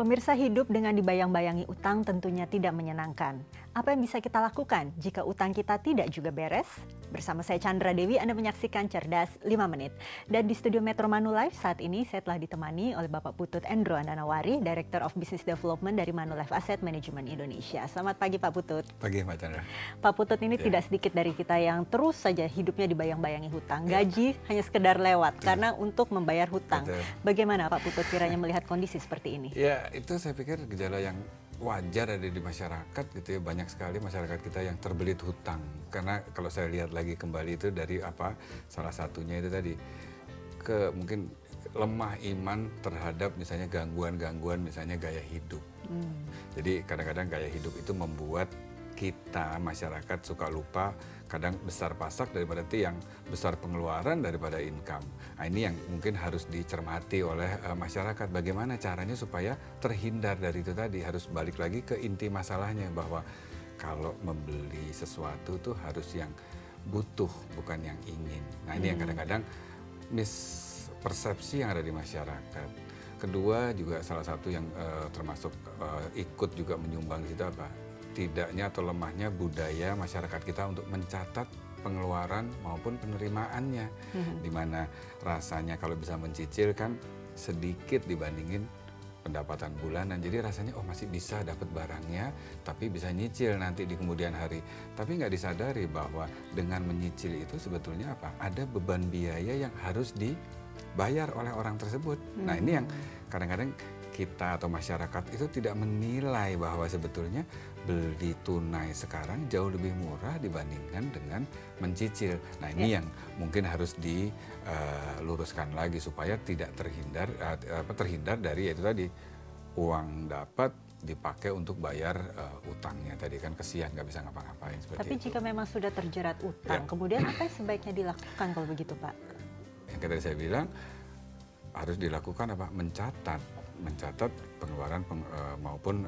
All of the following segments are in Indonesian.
Pemirsa, hidup dengan dibayang-bayangi utang tentunya tidak menyenangkan. Apa yang bisa kita lakukan jika utang kita tidak juga beres? Bersama saya Chandra Dewi, Anda menyaksikan Cerdas 5 Menit. Dan di studio Metro Manulife saat ini saya telah ditemani oleh Bapak Putut Endro Andanawari, Director of Business Development dari Manulife Asset Management Indonesia. Selamat pagi Pak Putut. Pagi Mbak Chandra. Pak Putut, ini tidak sedikit dari kita yang terus saja hidupnya dibayang-bayangi hutang. Gaji hanya sekedar lewat karena untuk membayar hutang. Bagaimana Pak Putut kiranya melihat kondisi seperti ini? Ya, itu saya pikir gejala yang wajar ada di masyarakat gitu ya. Banyak sekali masyarakat kita yang terbelit hutang. Karena kalau saya lihat lagi kembali itu dari apa, salah satunya itu tadi mungkin lemah iman terhadap misalnya gangguan-gangguan misalnya gaya hidup. Jadi kadang-kadang gaya hidup itu membuat kita masyarakat suka lupa, kadang besar pasak daripada yang besar pengeluaran daripada income. Nah, ini yang mungkin harus dicermati oleh masyarakat. Bagaimana caranya supaya terhindar dari itu tadi. Harus balik lagi ke inti masalahnya, bahwa kalau membeli sesuatu tuh harus yang butuh, bukan yang ingin. Nah, ini yang kadang-kadang mispersepsi yang ada di masyarakat. Kedua juga salah satu yang termasuk ikut juga menyumbang di situ apa? Tidaknya atau lemahnya budaya masyarakat kita untuk mencatat pengeluaran maupun penerimaannya, di mana rasanya kalau bisa mencicil kan sedikit dibandingin pendapatan bulanan, jadi rasanya oh masih bisa dapat barangnya tapi bisa nyicil nanti di kemudian hari, tapi nggak disadari bahwa dengan menyicil itu sebetulnya apa, ada beban biaya yang harus dibayar oleh orang tersebut. Nah, ini yang kadang-kadang kita atau masyarakat itu tidak menilai bahwa sebetulnya beli tunai sekarang jauh lebih murah dibandingkan dengan mencicil. Nah, ini yang mungkin harus diluruskan lagi supaya tidak terhindar dari itu tadi, uang dapat dipakai untuk bayar utangnya tadi, kan kesian nggak bisa ngapa-ngapain seperti Tapi itu. jika memang sudah terjerat utang, kemudian apa yang sebaiknya dilakukan kalau begitu Pak? Yang tadi saya bilang harus dilakukan apa? Mencatat pengeluaran maupun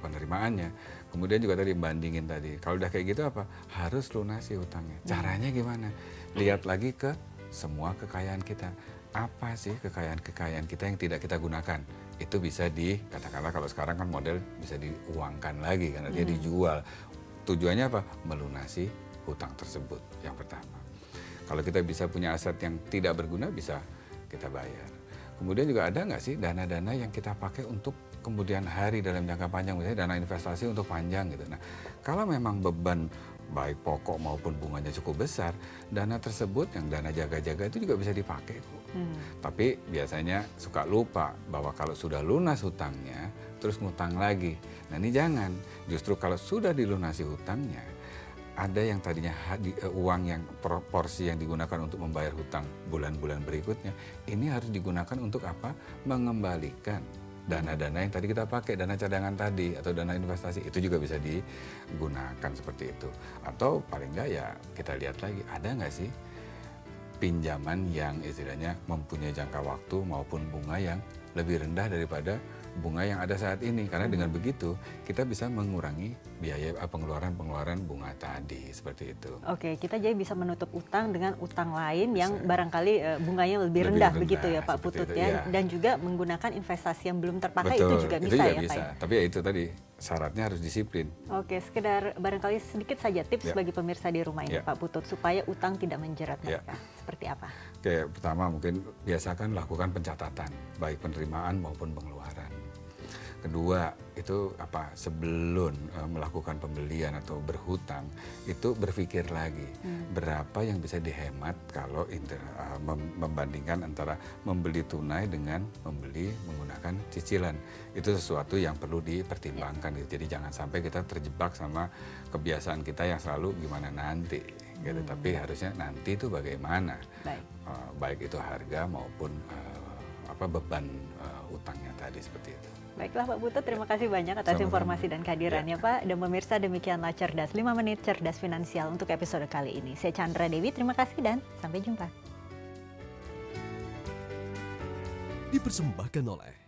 penerimaannya. Kemudian juga tadi bandingin tadi. Kalau udah kayak gitu apa? Harus lunasi hutangnya. Caranya gimana? Lihat lagi ke semua kekayaan kita. Apa sih kekayaan-kekayaan kita yang tidak kita gunakan? Itu bisa katakanlah kalau sekarang kan model bisa diuangkan lagi, karena dia dijual. Tujuannya apa? Melunasi hutang tersebut yang pertama. Kalau kita bisa punya aset yang tidak berguna, bisa kita bayar. Kemudian juga ada nggak sih dana-dana yang kita pakai untuk kemudian hari dalam jangka panjang, misalnya dana investasi untuk panjang gitu. Nah, kalau memang beban baik pokok maupun bunganya cukup besar, dana tersebut yang dana jaga-jaga itu juga bisa dipakai kok. Tapi biasanya suka lupa bahwa kalau sudah lunas hutangnya, terus ngutang lagi. Nah, ini jangan. Justru kalau sudah dilunasi hutangnya, ada yang tadinya uang yang porsi yang digunakan untuk membayar hutang bulan-bulan berikutnya, ini harus digunakan untuk apa? Mengembalikan dana-dana yang tadi kita pakai, dana cadangan tadi atau dana investasi, itu juga bisa digunakan seperti itu. Atau paling enggak ya kita lihat lagi, ada nggak sih pinjaman yang istilahnya mempunyai jangka waktu maupun bunga yang lebih rendah daripada bunga yang ada saat ini, karena dengan begitu kita bisa mengurangi biaya pengeluaran bunga tadi, seperti itu. Oke, kita jadi bisa menutup utang dengan utang lain yang barangkali bunganya lebih rendah begitu ya Pak Putut ya, dan juga menggunakan investasi yang belum terpakai. Betul, itu juga bisa ya Pak ya? Tapi ya itu tadi syaratnya harus disiplin. Oke, sekedar barangkali sedikit saja tips bagi pemirsa di rumah ini Pak Putut supaya utang tidak menjerat mereka. Seperti apa? Oke, pertama mungkin biasakan lakukan pencatatan baik penerimaan maupun pengeluaran. Kedua, itu apa, sebelum melakukan pembelian atau berhutang, itu berpikir lagi berapa yang bisa dihemat kalau membandingkan antara membeli tunai dengan membeli menggunakan cicilan. Itu sesuatu yang perlu dipertimbangkan gitu. Jadi jangan sampai kita terjebak sama kebiasaan kita yang selalu gimana nanti gitu. Tapi harusnya nanti itu bagaimana, baik itu harga maupun beban utangnya tadi, seperti itu. Baiklah Pak Putut, terima kasih banyak atas informasi dan kehadirannya Pak. Dan pemirsa, demikianlah Cerdas 5 Menit, Cerdas Finansial untuk episode kali ini. Saya Chandra Dewi, terima kasih dan sampai jumpa. Dipersembahkan oleh